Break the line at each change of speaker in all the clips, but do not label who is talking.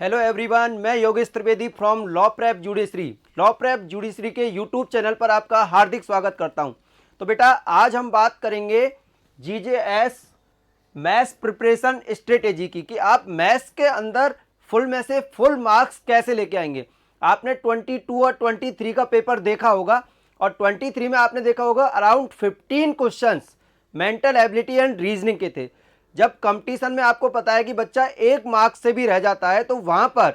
Hello everyone, मैं Yogesh Trivedi from law prep judiciary के YouTube channel पर आपका हार्दिक स्वागत करता हूं। तो बेटा आज हम बात करेंगे जीजेएस मैथ्स प्रिपरेशन स्ट्रेटेजी की कि आप मैथ्स के अंदर फुल में से फुल मार्क्स कैसे लेके आएंगे। आपने 22 और 23 का पेपर देखा होगा और 23 में आपने देखा होगा around 15 questions mental ability and reasoning के थे। जब कंपटीशन में आपको पता है कि बच्चा एक मार्क्स से भी रह जाता है तो वहां पर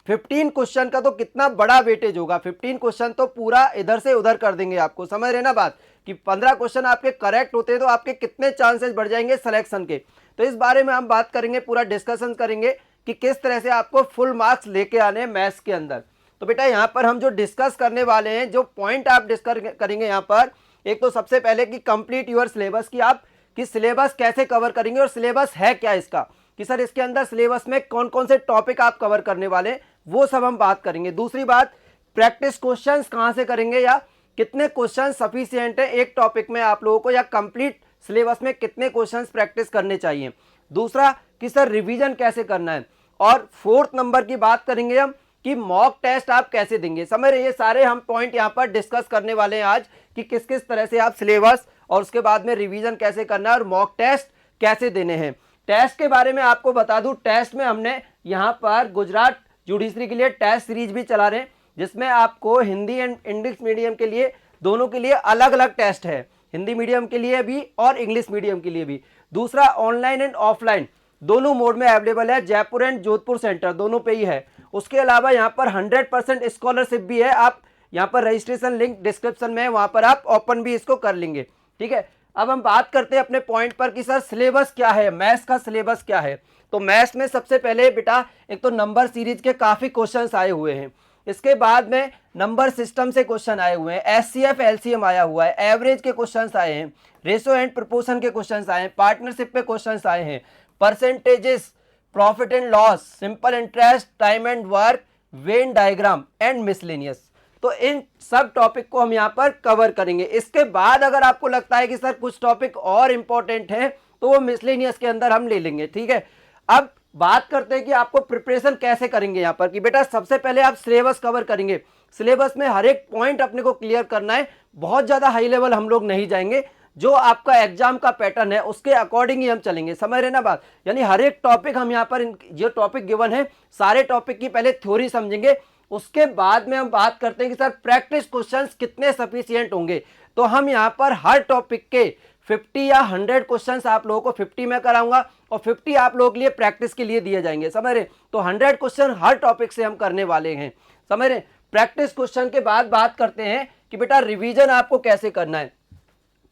15 क्वेश्चन का तो कितना बड़ा वेटेज होगा। 15 क्वेश्चन तो पूरा इधर से उधर कर देंगे आपको, समझ रहे ना बात कि 15 क्वेश्चन आपके करेक्ट होते हैं तो आपके कितने चांसेस बढ़ जाएंगे सिलेक्शन के। तो इस बारे में हम बात करेंगे, पूरा डिस्कशन करेंगे कि किस तरह से आपको फुल मार्क्स लेके आने हैं मैथ्स के अंदर। तो बेटा यहाँ पर हम जो डिस्कस करने वाले हैं, जो पॉइंट आप डिस्कस करेंगे यहाँ पर, एक तो सबसे पहले कि कंप्लीट योर सिलेबस, की आप कि सिलेबस कैसे कवर करेंगे और सिलेबस है क्या इसका, कि सर इसके अंदर सिलेबस में कौन कौन से टॉपिक आप कवर करने वाले, वो सब हम बात करेंगे। दूसरी बात, प्रैक्टिस क्वेश्चंस कहां से करेंगे या कितने क्वेश्चन सफिशिएंट है एक टॉपिक में आप लोगों को, या कंप्लीट सिलेबस में कितने क्वेश्चंस प्रैक्टिस करने चाहिए। दूसरा कि सर रिवीजन कैसे करना है। और फोर्थ नंबर की बात करेंगे हम कि मॉक टेस्ट आप कैसे देंगे। समझ रहे, ये सारे हम पॉइंट यहाँ पर डिस्कस करने वाले हैं आज कि किस किस तरह से आप सिलेबस और उसके बाद में रिवीजन कैसे करना है और मॉक टेस्ट कैसे देने हैं। टेस्ट के बारे में आपको बता दूं, टेस्ट में हमने यहाँ पर गुजरात जुडिशरी के लिए टेस्ट सीरीज भी चला रहे हैं, जिसमें आपको हिंदी एंड इंग्लिश मीडियम के लिए दोनों के लिए अलग अलग टेस्ट है, हिंदी मीडियम के लिए भी और इंग्लिश मीडियम के लिए भी। दूसरा, ऑनलाइन एंड ऑफलाइन दोनों मोड में अवेलेबल है, जयपुर एंड जोधपुर सेंटर दोनों पे ही है। उसके अलावा यहाँ पर 100% स्कॉलरशिप भी है। आप यहाँ पर रजिस्ट्रेशन लिंक डिस्क्रिप्शन में है, वहां पर आप ओपन भी इसको कर लेंगे। ठीक है, अब हम बात करते हैं अपने पॉइंट पर कि सर सिलेबस क्या है, मैथ्स का सिलेबस क्या है। तो मैथ्स में सबसे पहले बेटा एक तो नंबर सीरीज के काफी क्वेश्चंस आए हुए हैं, इसके बाद में नंबर सिस्टम से क्वेश्चन आए हुए हैं, एचसीएफ एलसीएम आया हुआ है, एवरेज के क्वेश्चंस आए हैं, रेशो एंड प्रोपोर्शन के क्वेश्चंस आए हैं, पार्टनरशिप पे क्वेश्चंस आए हैं, percentages, profit and loss, simple interest, time and work, Venn diagram and miscellaneous. तो इन सब टॉपिक को हम यहाँ पर कवर करेंगे। इसके बाद अगर आपको लगता है कि सर कुछ टॉपिक और इंपॉर्टेंट है तो वो मिसलेनियस के अंदर हम ले लेंगे। ठीक है, अब बात करते हैं कि आपको प्रिपरेशन कैसे करेंगे यहाँ पर, कि बेटा सबसे पहले आप सिलेबस कवर करेंगे। सिलेबस में हर एक पॉइंट अपने को क्लियर करना है, बहुत ज्यादा हाई लेवल हम लोग नहीं जाएंगे, जो आपका एग्जाम का पैटर्न है उसके अकॉर्डिंग ही हम चलेंगे। समझ रहे ना बात, यानी हर एक टॉपिक हम यहाँ पर जो टॉपिक गिवन है सारे टॉपिक की पहले थ्योरी समझेंगे, उसके बाद में हम बात करते हैं कि सर प्रैक्टिस क्वेश्चंस कितने सफिशिएंट होंगे। तो हम यहाँ पर हर टॉपिक के 50 या 100 क्वेश्चंस आप लोगों को 50 में कराऊंगा और 50 आप लोगों के लिए प्रैक्टिस के लिए दिए जाएंगे। समझ रहे, तो 100 क्वेश्चन हर टॉपिक से हम करने वाले हैं। समझ रहे, प्रैक्टिस क्वेश्चन के बाद बात करते हैं कि बेटा रिवीजन आपको कैसे करना है।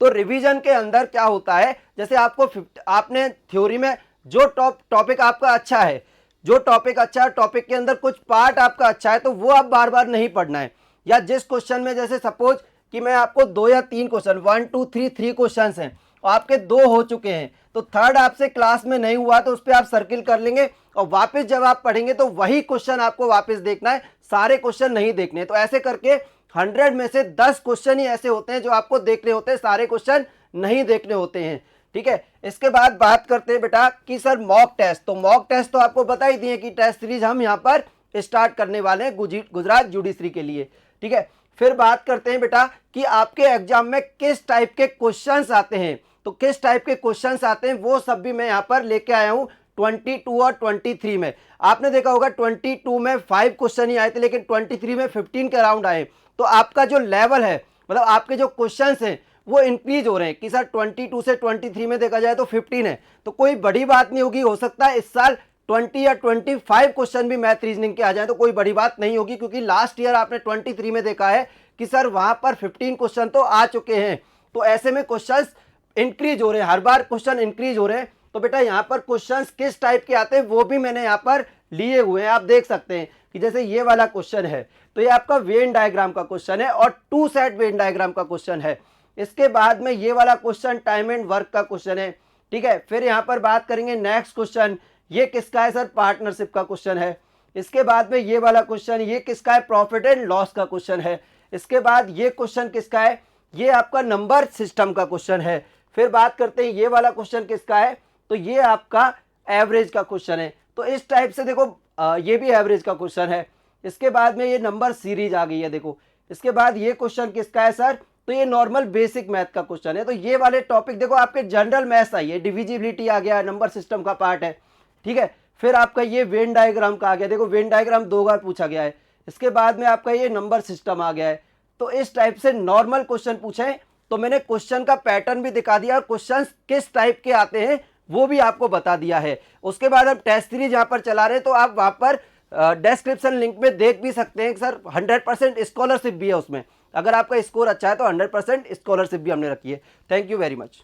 तो रिवीजन के अंदर क्या होता है, जैसे आपको आपने थ्योरी में जो टॉपिक आपका अच्छा है, जो टॉपिक अच्छा है, टॉपिक के अंदर कुछ पार्ट आपका अच्छा है, तो वो आप बार बार नहीं पढ़ना है। या जिस क्वेश्चन में, जैसे सपोज कि मैं आपको 2 या 3 क्वेश्चन, 1 2 3 क्वेश्चन हैं और आपके 2 हो चुके हैं, तो थर्ड आपसे क्लास में नहीं हुआ तो उस पर आप सर्किल कर लेंगे और वापस जब आप पढ़ेंगे तो वही क्वेश्चन आपको वापस देखना है, सारे क्वेश्चन नहीं देखने। तो ऐसे करके 100 में से 10 क्वेश्चन ही ऐसे होते हैं जो आपको देखने होते हैं, सारे क्वेश्चन नहीं देखने होते हैं। ठीक है, इसके बाद बात करते हैं बेटा कि सर मॉक टेस्ट। तो मॉक टेस्ट तो आपको बता ही दिए कि टेस्ट सीरीज हम यहाँ पर स्टार्ट करने वाले हैं गुजरात जुडिशरी के लिए। ठीक है, फिर बात करते हैं बेटा कि आपके एग्जाम में किस टाइप के क्वेश्चंस आते हैं। तो किस टाइप के क्वेश्चंस आते हैं वो सब भी मैं यहाँ पर लेके आया हूँ 22 और 23 में। आपने देखा होगा 22 में 5 क्वेश्चन ही आए थे, लेकिन 23 में 15 के राउंड आए। तो आपका जो लेवल है, मतलब आपके जो क्वेश्चंस हैं वो इंक्रीज हो रहे हैं कि सर 22 से 23 में देखा जाए तो 15 है, तो कोई बड़ी बात नहीं होगी। हो सकता है इस साल 20 या 25 क्वेश्चन भी मैथ रीजनिंग के आ जाए तो कोई बड़ी बात नहीं होगी, क्योंकि लास्ट ईयर आपने 23 में देखा है कि सर वहां पर 15 क्वेश्चन तो आ चुके हैं। तो ऐसे में क्वेश्चन इंक्रीज हो रहे हैं, हर बार क्वेश्चन इंक्रीज हो रहे हैं। तो बेटा यहाँ पर क्वेश्चन किस टाइप के आते हैं वो भी मैंने यहाँ पर लिए हुए हैं। आप देख सकते हैं कि जैसे ये वाला क्वेश्चन है तो ये आपका वेन डायग्राम का क्वेश्चन है और 2 सेट वेन डायग्राम का क्वेश्चन है। इसके बाद में ये वाला क्वेश्चन टाइम एंड वर्क का क्वेश्चन है। ठीक है, फिर यहाँ पर बात करेंगे नेक्स्ट क्वेश्चन, ये किसका है सर, पार्टनरशिप का क्वेश्चन है। इसके बाद में ये वाला क्वेश्चन, ये किसका है, प्रॉफिट एंड लॉस का क्वेश्चन है। इसके बाद ये क्वेश्चन किसका है, ये आपका नंबर सिस्टम का क्वेश्चन है। फिर बात करते हैं ये वाला क्वेश्चन किसका है, तो ये आपका एवरेज का क्वेश्चन है। तो इस टाइप से देखो ये भी एवरेज का क्वेश्चन है। इसके बाद में ये नंबर सीरीज आ गई है, देखो। इसके बाद ये क्वेश्चन किसका है सर, तो ये नॉर्मल बेसिक मैथ का क्वेश्चन है। तो ये वाले टॉपिक देखो आपके जनरल मैथ्स आई है, डिविजिबिलिटी आ गया, नंबर सिस्टम का पार्ट है, ठीक है। फिर आपका ये वेन डायग्राम का आ गया, देखो वेन डायग्राम 2 बार पूछा गया है। इसके बाद में आपका ये नंबर सिस्टम आ गया है। तो इस टाइप से नॉर्मल क्वेश्चन पूछे, तो मैंने क्वेश्चन का पैटर्न भी दिखा दिया और क्वेश्चन किस टाइप के आते हैं वो भी आपको बता दिया है। उसके बाद हम टेस्ट सीरीज यहाँ पर चला रहे हैं, तो आप वहाँ पर डिस्क्रिप्शन लिंक में देख भी सकते हैं कि सर 100% स्कॉलरशिप भी है उसमें। अगर आपका स्कोर अच्छा है तो 100% स्कॉलरशिप भी हमने रखी है। Thank you very much.